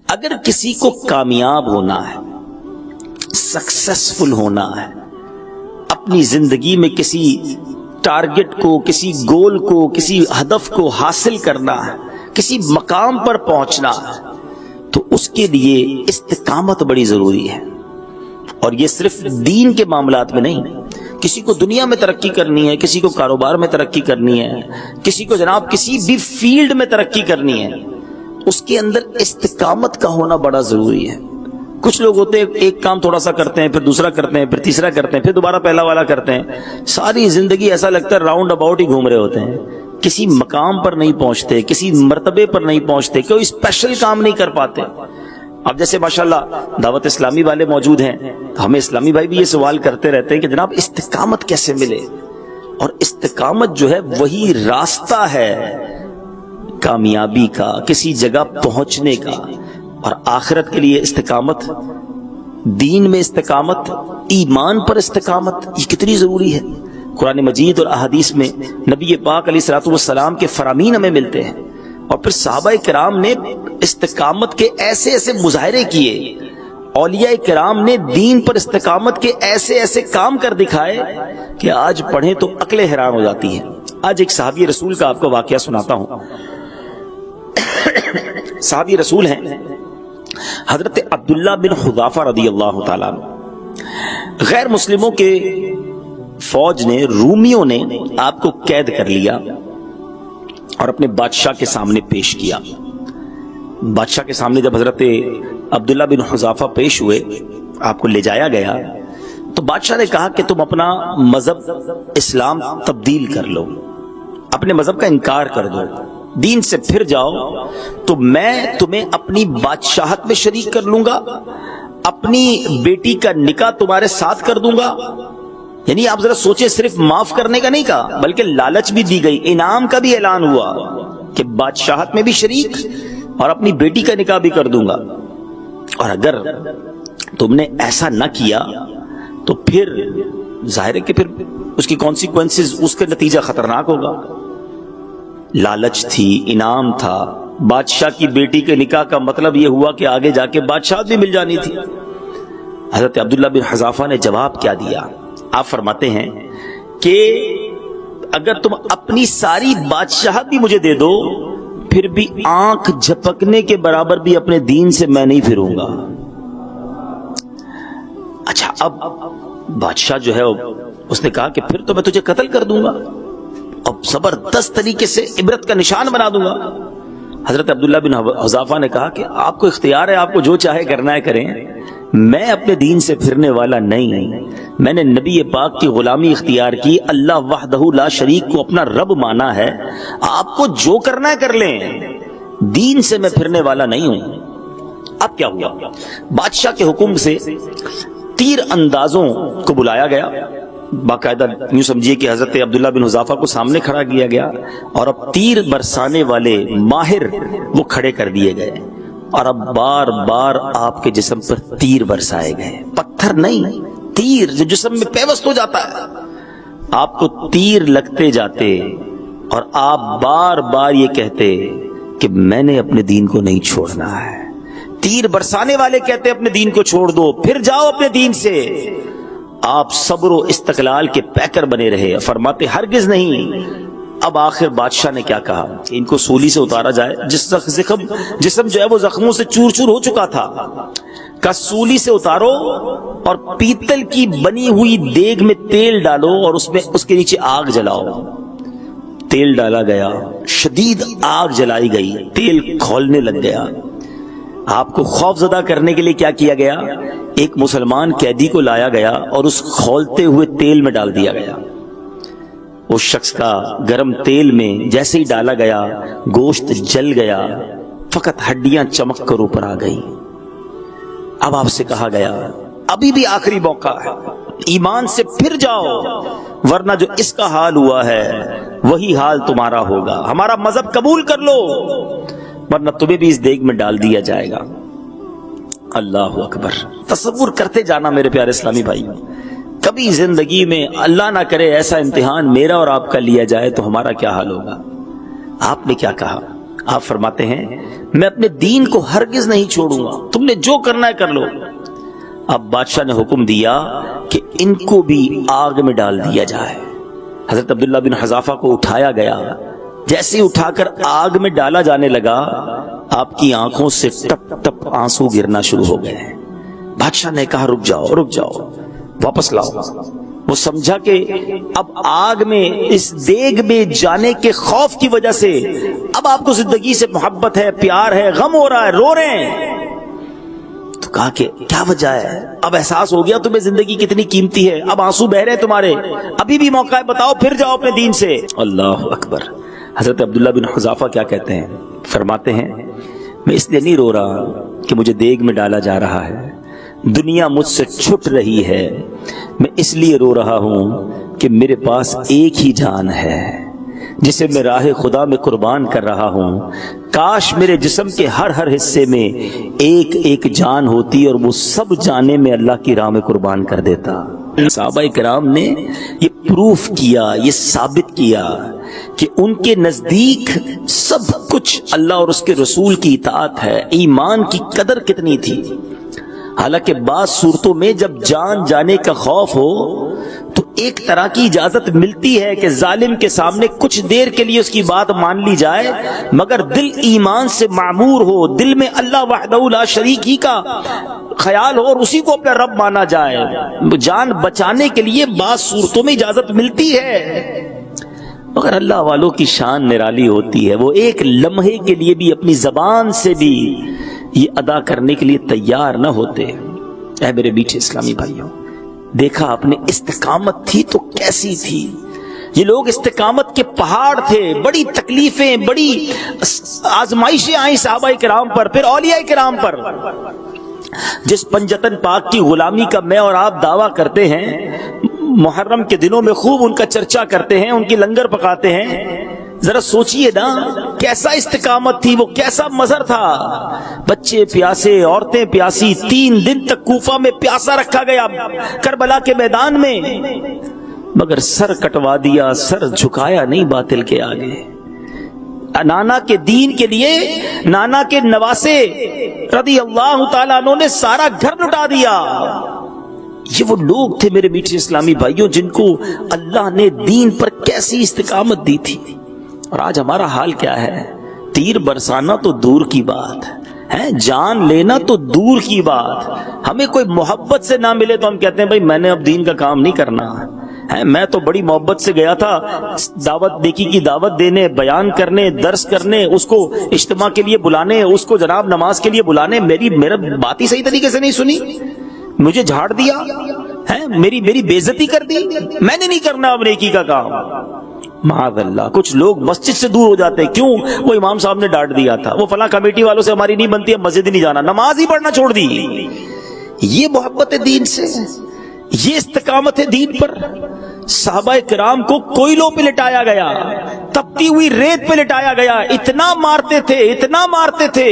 اگر کسی کو کامیاب ہونا ہے، سکسیسفل ہونا ہے، اپنی زندگی میں کسی ٹارگٹ کو، کسی گول کو، کسی ہدف کو حاصل کرنا ہے، کسی مقام پر پہنچنا ہے، تو اس کے لیے استقامت بڑی ضروری ہے۔ اور یہ صرف دین کے معاملات میں نہیں، کسی کو دنیا میں ترقی کرنی ہے، کسی کو کاروبار میں ترقی کرنی ہے، کسی کو جناب کسی بھی فیلڈ میں ترقی کرنی ہے، اس کے اندر استقامت کا ہونا بڑا ضروری ہے۔ کچھ لوگ ہوتے ہیں ایک کام تھوڑا سا کرتے ہیں، پھر دوسرا کرتے ہیں، پھر تیسرا کرتے ہیں، پھر دوبارہ پہلا والا کرتے ہیں، ساری زندگی ایسا لگتا ہے راؤنڈ اباؤٹ ہی گھوم رہے ہوتے ہیں، کسی مقام پر نہیں پہنچتے، کسی مرتبے پر نہیں پہنچتے، کوئی اسپیشل کام نہیں کر پاتے۔ اب جیسے ماشاءاللہ دعوت اسلامی والے موجود ہیں، ہمیں اسلامی بھائی بھی یہ سوال کرتے رہتے ہیں کہ جناب استقامت کیسے ملے؟ اور استقامت جو ہے وہی راستہ ہے کامیابی کا، کسی جگہ پہنچنے کا۔ اور آخرت کے لیے استقامت، دین میں استقامت، ایمان پر استقامت، یہ کتنی ضروری ہے۔ قرآن مجید اور احادیث میں نبی پاک علیہ الصلوۃ والسلام کے فرامین ہمیں ملتے ہیں، اور پھر صحابہ کرام نے استقامت کے ایسے ایسے مظاہرے کیے، اولیاء کرام نے دین پر استقامت کے ایسے ایسے کام کر دکھائے کہ آج پڑھیں تو عقلیں حیران ہو جاتی ہیں۔ آج ایک صحابی رسول کا آپ کو واقعہ سناتا ہوں۔ صحابی رسول ہیں حضرت عبداللہ بن حذافہ رضی اللہ تعالیٰ عنہ۔ غیر مسلموں کے فوج نے، رومیوں نے آپ کو قید کر لیا اور اپنے بادشاہ کے سامنے پیش کیا۔ بادشاہ کے سامنے جب حضرت عبداللہ بن حذافہ پیش ہوئے، آپ کو لے جایا گیا، تو بادشاہ نے کہا کہ تم اپنا مذہب اسلام تبدیل کر لو، اپنے مذہب کا انکار کر دو، دین سے پھر جاؤ تو میں تمہیں اپنی بادشاہت میں شریک کر لوں گا، اپنی بیٹی کا نکاح تمہارے ساتھ کر دوں گا۔ یعنی آپ ذرا سوچیں، صرف معاف کرنے کا نہیں کہا بلکہ لالچ بھی دی گئی، انعام کا بھی اعلان ہوا کہ بادشاہت میں بھی شریک اور اپنی بیٹی کا نکاح بھی کر دوں گا، اور اگر تم نے ایسا نہ کیا تو پھر ظاہر ہے کہ پھر اس کی کانسیکوینسز، اس کا نتیجہ خطرناک ہوگا۔ لالچ تھی، انعام تھا، بادشاہ کی بیٹی کے نکاح کا مطلب یہ ہوا کہ آگے جا کے بادشاہت بھی مل جانی تھی۔ حضرت عبداللہ بن حذافہ نے جواب کیا دیا؟ آپ فرماتے ہیں کہ اگر تم اپنی ساری بادشاہت بھی مجھے دے دو، پھر بھی آنکھ جھپکنے کے برابر بھی اپنے دین سے میں نہیں پھروں گا۔ اچھا، اب بادشاہ جو ہے اس نے کہا کہ پھر تو میں تجھے قتل کر دوں گا، اب زبردست طریقے سے عبرت کا نشان بنا دوں گا۔ حضرت عبداللہ بن حذافہ نے کہا کہ آپ کو اختیار ہے، آپ کو جو چاہے کرنا ہے کریں، میں اپنے دین سے پھرنے والا نہیں، میں نے نبی پاک کی غلامی اختیار کی، اللہ وحدہ لا شریک کو اپنا رب مانا ہے، آپ کو جو کرنا ہے کر لیں، دین سے میں پھرنے والا نہیں ہوں۔ اب کیا ہوا؟ بادشاہ کے حکم سے تیر اندازوں کو بلایا گیا، باقاعدہ یوں سمجھیے کہ حضرت عبداللہ بن حذافہ کو سامنے کھڑا کیا گیا، اور اب تیر برسانے والے ماہر وہ کھڑے کر دیے گئے، اور اب بار بار آپ کے جسم پر تیر برسائے گئے، پتھر نہیں، تیر جو جسم میں پیوست ہو جاتا ہے، آپ کو تیر لگتے جاتے، اور آپ بار بار یہ کہتے کہ میں نے اپنے دین کو نہیں چھوڑنا ہے۔ تیر برسانے والے کہتے اپنے دین کو چھوڑ دو، پھر جاؤ اپنے دین سے۔ آپ صبر و استقلال کے پیکر بنے رہے، فرماتے ہرگز نہیں۔ اب آخر بادشاہ نے کیا کہا کہ ان کو سولی سے اتارا جائے، جسم جو ہے وہ زخموں سے چور چور ہو چکا تھا، کا سولی سے اتارو اور پیتل کی بنی ہوئی دیگ میں تیل ڈالو اور اس کے نیچے آگ جلاؤ۔ تیل ڈالا گیا، شدید آگ جلائی گئی، تیل کھولنے لگ گیا۔ آپ کو خوف زدہ کرنے کے لیے کیا کیا گیا؟ ایک مسلمان قیدی کو لایا گیا اور اس کھولتے ہوئے تیل میں ڈال دیا گیا۔ اس شخص کا گرم تیل میں جیسے ہی ڈالا گیا، گوشت جل گیا، فقط ہڈیاں چمک کر اوپر آ گئی۔ اب آپ سے کہا گیا ابھی بھی آخری موقع ہے، ایمان سے پھر جاؤ، ورنہ جو اس کا حال ہوا ہے وہی حال تمہارا ہوگا، ہمارا مذہب قبول کر لو ورنہ تمہیں بھی اس دیگ میں ڈال دیا جائے گا۔ اللہ اکبر! تصور کرتے جانا میرے پیارے اسلامی بھائی، کبھی زندگی میں اللہ نہ کرے ایسا امتحان میرا اور آپ کا لیا جائے تو ہمارا کیا حال ہوگا۔ آپ نے کیا کہا؟ آپ فرماتے ہیں میں اپنے دین کو ہرگز نہیں چھوڑوں گا، تم نے جو کرنا ہے کر لو۔ اب بادشاہ نے حکم دیا کہ ان کو بھی آگ میں ڈال دیا جائے۔ حضرت عبداللہ بن حذافہ کو اٹھایا گیا، جیسے اٹھا کر آگ میں ڈالا جانے لگا آپ کی آنکھوں سے ٹپ ٹپ آنسو گرنا شروع ہو گئے۔ بادشاہ نے کہا رک جاؤ رک جاؤ، واپس لاؤ۔ وہ سمجھا کہ اب آگ میں اس دیگ میں جانے کے خوف کی وجہ سے اب آپ کو زندگی سے محبت ہے، پیار ہے، غم ہو رہا ہے، رو رہے ہیں۔ تو کہا کہ کیا وجہ ہے؟ اب احساس ہو گیا تمہیں زندگی کتنی قیمتی ہے، اب آنسو بہ رہے تمہارے، ابھی بھی موقع ہے، بتاؤ پھر جاؤ اپنے دین سے۔ اللہ اکبر۔ حضرت عبداللہ بن حذافہ کیا کہتے ہیں؟ فرماتے ہیں میں اس لیے نہیں رو رہا کہ مجھے دیگ میں ڈالا جا رہا ہے، دنیا مجھ سے چھٹ رہی ہے، میں اس لیے رو رہا ہوں کہ میرے پاس ایک ہی جان ہے جسے میں راہ خدا میں قربان کر رہا ہوں۔ کاش میرے جسم کے ہر ہر حصے میں ایک ایک جان ہوتی اور وہ سب جانیں میں اللہ کی راہ میں قربان کر دیتا۔ صحابہ کرام نے یہ پروف کیا، یہ ثابت کیا کہ ان کے نزدیک سب کچھ اللہ اور اس کے رسول کی اطاعت ہے۔ ایمان کی قدر کتنی تھی۔ حالانکہ بعض صورتوں میں جب جان جانے کا خوف ہو تو ایک طرح کی اجازت ملتی ہے کہ ظالم کے سامنے کچھ دیر کے لیے اس کی بات مان لی جائے، مگر دل ایمان سے معمور ہو، دل میں اللہ وحدہ لا شریک ہی کا خیال ہو اور اسی کو اپنا رب مانا جائے۔ جان بچانے کے لیے بعض صورتوں میں اجازت ملتی ہے، مگر اللہ والوں کی شان نرالی ہوتی ہے، وہ ایک لمحے کے لیے بھی اپنی زبان سے بھی یہ ادا کرنے کے لیے تیار نہ ہوتے۔ اے میرے میٹھے اسلامی بھائیوں، دیکھا آپ نے استقامت تھی تو کیسی تھی۔ یہ لوگ استقامت کے پہاڑ تھے، بڑی تکلیفیں، بڑی آزمائشیں آئیں صحابہ کرام پر، پھر اولیاء کرام پر۔ جس پنجتن پاک کی غلامی کا میں اور آپ دعویٰ کرتے ہیں، محرم کے دنوں میں خوب ان کا چرچا کرتے ہیں، ان کی لنگر پکاتے ہیں، ذرا سوچئے نا کیسا استقامت تھی، وہ کیسا مظہر تھا۔ بچے پیاسے، عورتیں پیاسی، 3 دن تک کوفہ میں پیاسا رکھا گیا، کربلا کے میدان میں، مگر سر کٹوا دیا، سر جھکایا نہیں باطل کے آگے۔ نانا کے دین کے لیے نانا کے نواسے رضی اللہ تعالیٰ عنہ نے سارا گھر لٹا دیا۔ یہ وہ لوگ تھے میرے میٹھے اسلامی بھائیوں جن کو اللہ نے دین پر کیسی استقامت دی تھی۔ اور آج ہمارا حال کیا ہے؟ تیر برسانا تو دور کی بات ہے، جان لینا تو دور کی بات۔ ہمیں کوئی محبت سے نہ ملے تو ہم کہتے ہیں بھائی میں نے اب دین کا کام نہیں کرنا ہے، میں تو بڑی محبت سے گیا تھا دعوت نیکی کی دعوت دینے، بیان کرنے، درس کرنے، اس کو اجتماع کے لیے بلانے، اس کو جناب نماز کے لیے بلانے، میرا بات ہی صحیح طریقے سے نہیں سنی، مجھے جھاڑ دیا ہے، میری بے عزتی کر دی، میں نے نہیں کرنا اب نیکی کا کام۔ معاذ اللہ، کچھ لوگ مسجد سے دور ہو جاتے ہیں، کیوں؟ وہ امام صاحب نے ڈانٹ دیا تھا، وہ فلاں کمیٹی والوں سے ہماری نہیں بنتی ہے، مسجد ہی نہیں جانا، نماز ہی پڑھنا چھوڑ دی۔ یہ محبت ہے دین سے، یہ استقامت ہے دین پر۔ صحابہ کرام کو کوئلوں پہ لٹایا گیا، تپتی ہوئی ریت پہ لٹایا گیا، اتنا مارتے تھے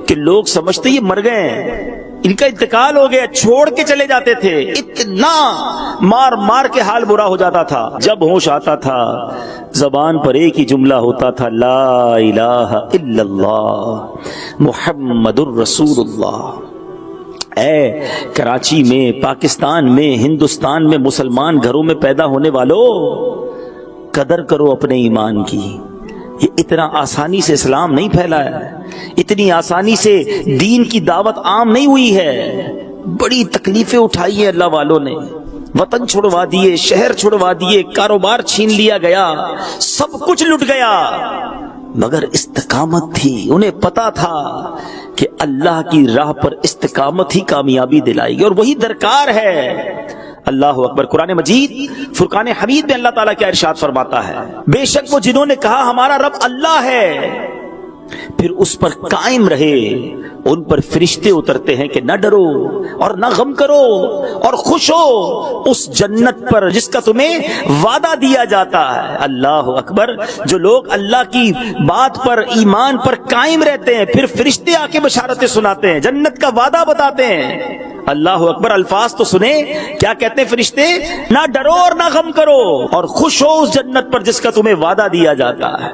کہ لوگ سمجھتے یہ مر گئے ہیں، ان کا انتقال ہو گیا، چھوڑ کے چلے جاتے تھے۔ اتنا مار کے حال برا ہو جاتا تھا۔ جب ہوش آتا تھا زبان پر ایک ہی جملہ ہوتا تھا، لا الہ الا اللہ محمد الرسول اللہ۔ اے کراچی میں، پاکستان میں، ہندوستان میں مسلمان گھروں میں پیدا ہونے والوں، قدر کرو اپنے ایمان کی۔ یہ اتنا آسانی سے اسلام نہیں پھیلا ہے، اتنی آسانی سے دین کی دعوت عام نہیں ہوئی ہے، بڑی تکلیفیں اٹھائی ہیں اللہ والوں نے، وطن چھڑوا دیے، شہر چھڑوا دیے، کاروبار چھین لیا گیا، سب کچھ لٹ گیا، مگر استقامت تھی۔ انہیں پتا تھا کہ اللہ کی راہ پر استقامت ہی کامیابی دلائے گی، اور وہی درکار ہے۔ اللہ اکبر۔ قرآن مجید فرقان حمید میں اللہ تعالیٰ کیا ارشاد فرماتا ہے؟ بے شک وہ جنہوں نے کہا ہمارا رب اللہ ہے، پھر اس پر قائم رہے، ان پر فرشتے اترتے ہیں کہ نہ ڈرو اور نہ غم کرو اور خوش ہو اس جنت پر جس کا تمہیں وعدہ دیا جاتا ہے۔ اللہ اکبر۔ جو لوگ اللہ کی بات پر، ایمان پر قائم رہتے ہیں، پھر فرشتے آ کے بشارتیں سناتے ہیں، جنت کا وعدہ بتاتے ہیں۔ اللہ اکبر۔ الفاظ تو سنیں کیا کہتے ہیں فرشتے؟ نہ ڈرو اور نہ غم کرو اور خوش ہو اس جنت پر جس کا تمہیں وعدہ دیا جاتا ہے۔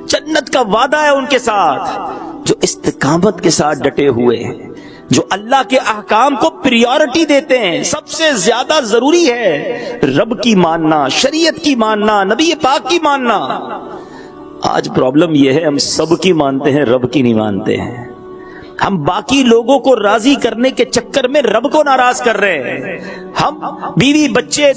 جنت کا کا وعدہ ہے ان کے ساتھ جو استقامت کے ساتھ ڈٹے ہوئے ہیں، جو اللہ کے احکام کو پریورٹی دیتے ہیں۔ سب سے زیادہ ضروری ہے رب کی ماننا، شریعت کی ماننا، نبی پاک کی ماننا۔ آج پرابلم یہ ہے ہم سب کی مانتے ہیں، رب کی نہیں مانتے ہیں۔ ہم باقی لوگوں کو راضی کرنے کے چکر میں رب کو ناراض کر رہے ہیں۔ ہم بیوی بچے